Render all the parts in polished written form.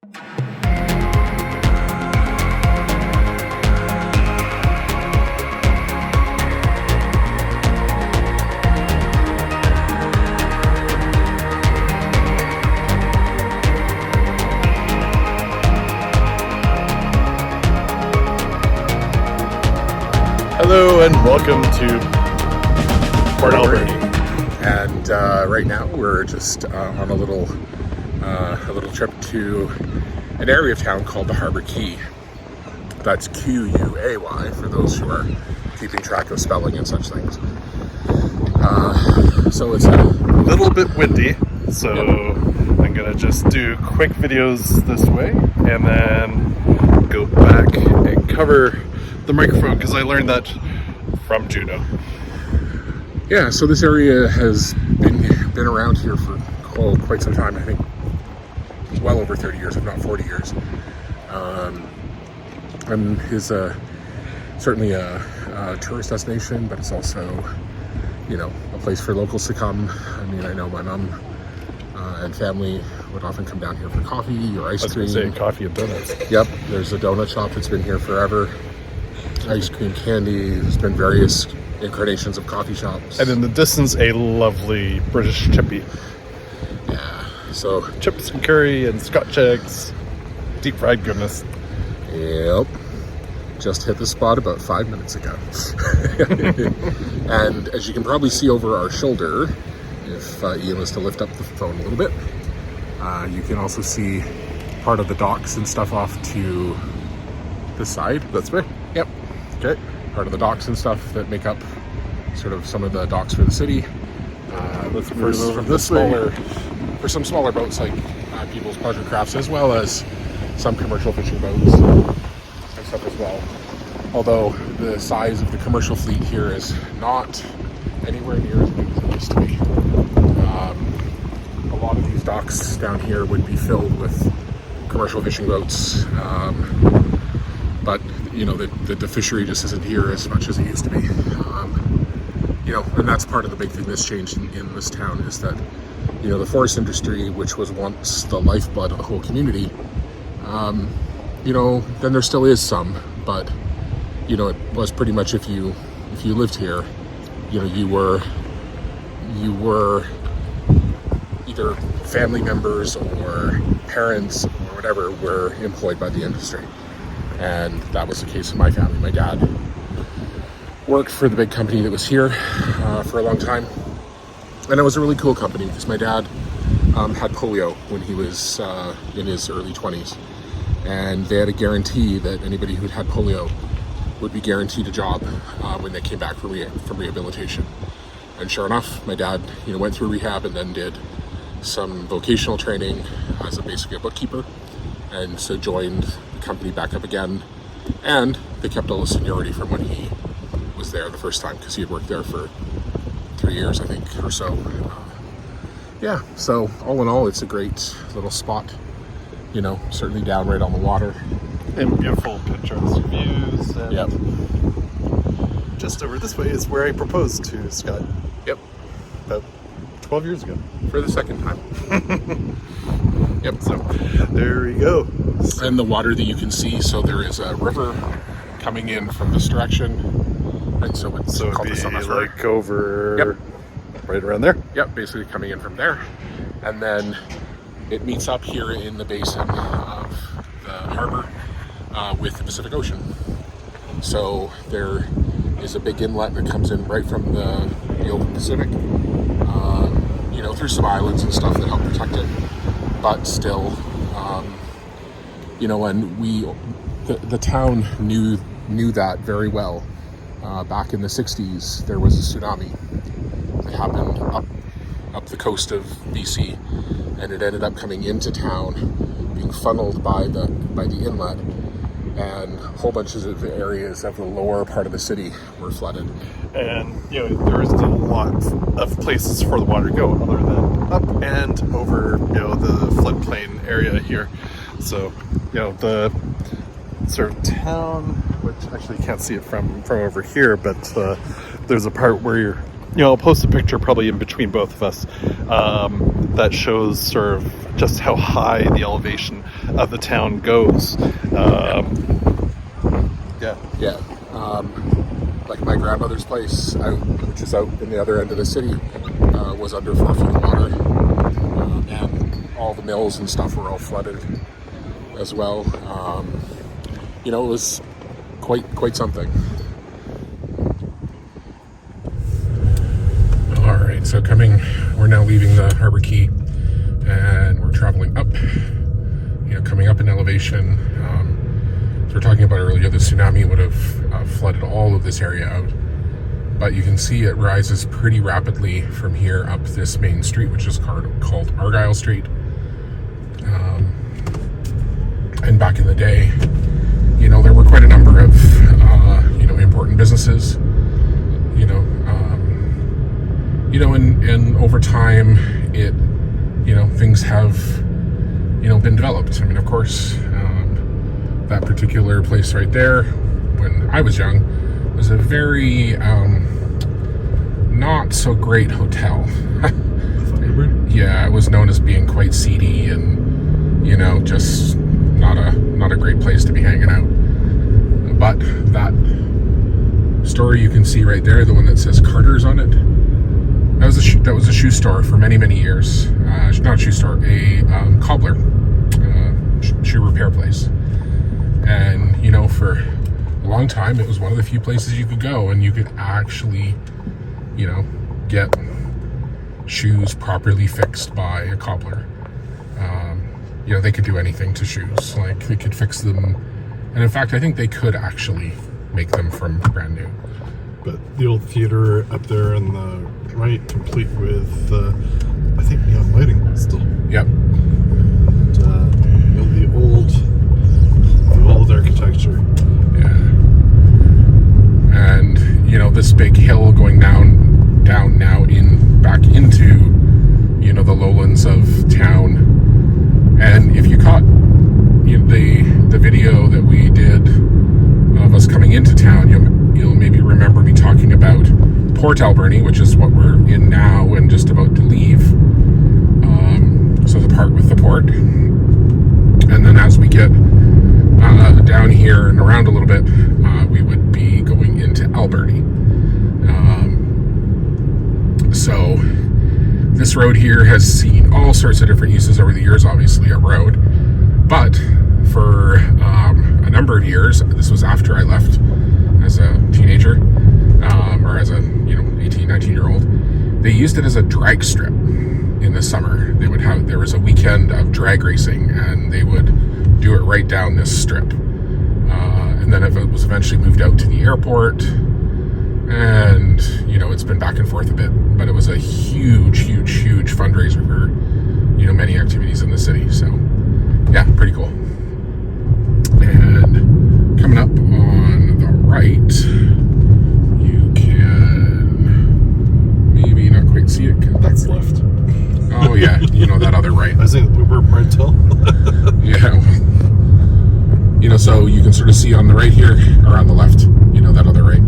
Hello and welcome to Port Alberni. And right now we're just on a little trip to an area of town called the Harbour Quay. That's Q-U-A-Y for those who are keeping track of spelling and such things. So it's a Little bit windy, so I'm gonna just do quick videos this way and then go back and cover the microphone because I learned that from Juno. Yeah, so this area has been around here for quite some time. I think well over 30 years, if not 40 years. And is certainly a tourist destination, but it's also, a place for locals to come. I mean, I know my mom and family would often come down here for coffee or ice cream. I was going to say coffee and donuts. Yep, there's a donut shop that's been here forever. Ice cream, candy. There's been various incarnations of coffee shops. And in the distance, a lovely British chippy. Yeah, so Chips and curry and Scotch eggs, deep fried goodness. Yep. Just hit the spot about 5 minutes ago. And as you can probably see over our shoulder, if Ian was to lift up the phone a little bit, you can also see part of the docks and stuff off to the side. That's me. Yep. Okay. Part of the docks and stuff that make up sort of some of the docks for the city. Let's move over For some smaller boats like people's pleasure crafts, as well as some commercial fishing boats and stuff as well. Although the size of the commercial fleet here is not anywhere near as big as it used to be. A lot of these docks down here would be filled with commercial fishing boats, but the fishery just isn't here as much as it used to be. And that's part of the big thing that's changed in this town is that, the forest industry, which was once the lifeblood of the whole community, then there still is some, but, it was pretty much if you lived here, you were either family members or parents or whatever were employed by the industry. And that was the case in my family. My dad worked for the big company that was here for a long time. And it was a really cool company because my dad had polio when he was in his early 20s. And they had a guarantee that anybody who'd had polio would be guaranteed a job when they came back from rehabilitation. And sure enough, my dad went through rehab and then did some vocational training as basically a bookkeeper. And so joined the company back up again. And they kept all the seniority from when he was there the first time because he had worked there for 3 years, I think, or so. So all in all, it's a great little spot. Certainly down right on the water. And beautiful picturesque views. And Yep. just over this way is where I proposed to Scott Yep. about 12 years ago. For the second time. Yep. So there we go. And the water that you can see, so there is a river coming in from this direction. And so it's So called the it'd be Summit River. like over Yep. right around there. Yep, basically coming in from there. And then it meets up here in the basin of the harbor with the Pacific Ocean. So there is a big inlet that comes in right from the open Pacific. There's some islands and stuff that help protect it. But still, and the town knew that very well. Back in the 60s, there was a tsunami that happened up the coast of BC, and it ended up coming into town, being funneled by the inlet, and whole bunches of areas of the lower part of the city were flooded. And there isn't a lot of places for the water to go other than up and over the floodplain area here. So the sort of town, which actually you can't see it from over here, but there's a part where I'll post a picture probably in between both of us that shows sort of just how high the elevation of the town goes. Yeah. Like my grandmother's place, which is out in the other end of the city, was under 4 feet of water. And all the mills and stuff were all flooded as well. It was quite something. All right, so we're now leaving the Harbor Key, and we're traveling up, coming up in elevation. So we're talking about earlier, the tsunami would have flooded all of this area out. But you can see it rises pretty rapidly from here up this main street, which is called Argyle Street. And back in the day, there were quite a number of, important businesses, and over time, things have, been developed. I mean, of course, that particular place right there, when I was young, was a very not so great hotel. Yeah, it was known as being quite seedy and just not a great place to be hanging out. But that store you can see right there, the one that says Carter's on it, that was a shoe store for many years. Not a shoe store, a cobbler, shoe repair place. And for a long time, it was one of the few places you could go and you could actually, get shoes properly fixed by a cobbler. They could do anything to shoes. Like, they could fix them. And in fact, I think they could actually make them from brand new. But the old theater up there on the right, complete with, I think, neon lighting still. Yep. And, the old architecture. Yeah. And, this big hill going down now back into, the lowlands of town. And if you caught the video that we did of us coming into town, you'll maybe remember me talking about Port Alberni, which is what we're in now and just about to leave. So the part with the port. And then as we get down here and around a little bit, we would be going into Alberni. So this road here has seen all sorts of different uses over the years, obviously a road. But for a number of years, this was after I left as a teenager, or as a 18, 19-year-old, they used it as a drag strip in the summer. There was a weekend of drag racing, and they would do it right down this strip. And then it was eventually moved out to the airport, and it's been back and forth a bit. But it was a huge fundraiser for many activities in the city. So yeah, pretty cool. And coming up on the right, you can maybe not quite see it. That's left. Oh yeah, that other right. I think we were right till. Yeah. So you can sort of see on the right here, or on the left, that other right,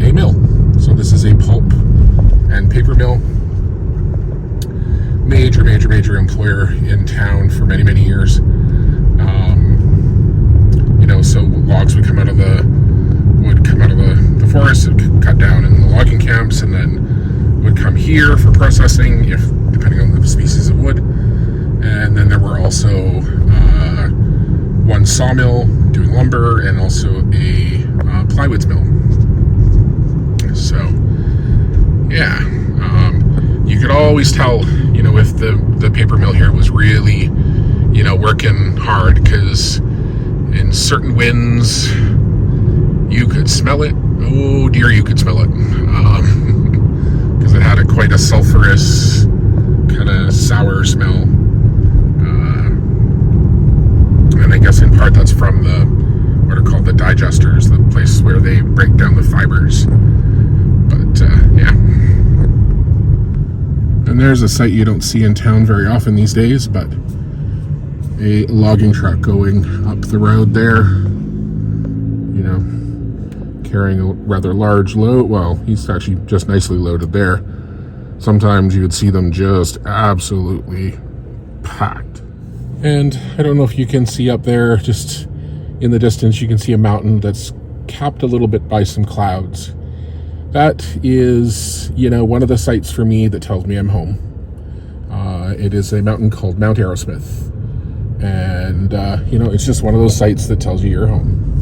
a mill. So this is a pulp and paper mill. Major employer in town for many years. So logs would come out of the forest and cut down in the logging camps, and then would come here for processing, depending on the species of wood. And then there were also one sawmill doing lumber, and also a plywoods mill. So yeah, you could always tell, if the paper mill here was really, working hard, because in certain winds, you could smell it. Oh dear, you could smell it. Because it had quite a sulfurous, kind of sour smell. And I guess in part that's from what are called the digesters, the place where they break down the fibers. But yeah. And there's a sight you don't see in town very often these days, but a logging truck going up the road there, carrying a rather large load. Well, he's actually just nicely loaded there. Sometimes you would see them just absolutely packed. And I don't know if you can see up there, just in the distance, you can see a mountain that's capped a little bit by some clouds. That is, one of the sites for me that tells me I'm home. It is a mountain called Mount Arrowsmith. And, it's just one of those sites that tells you you're home.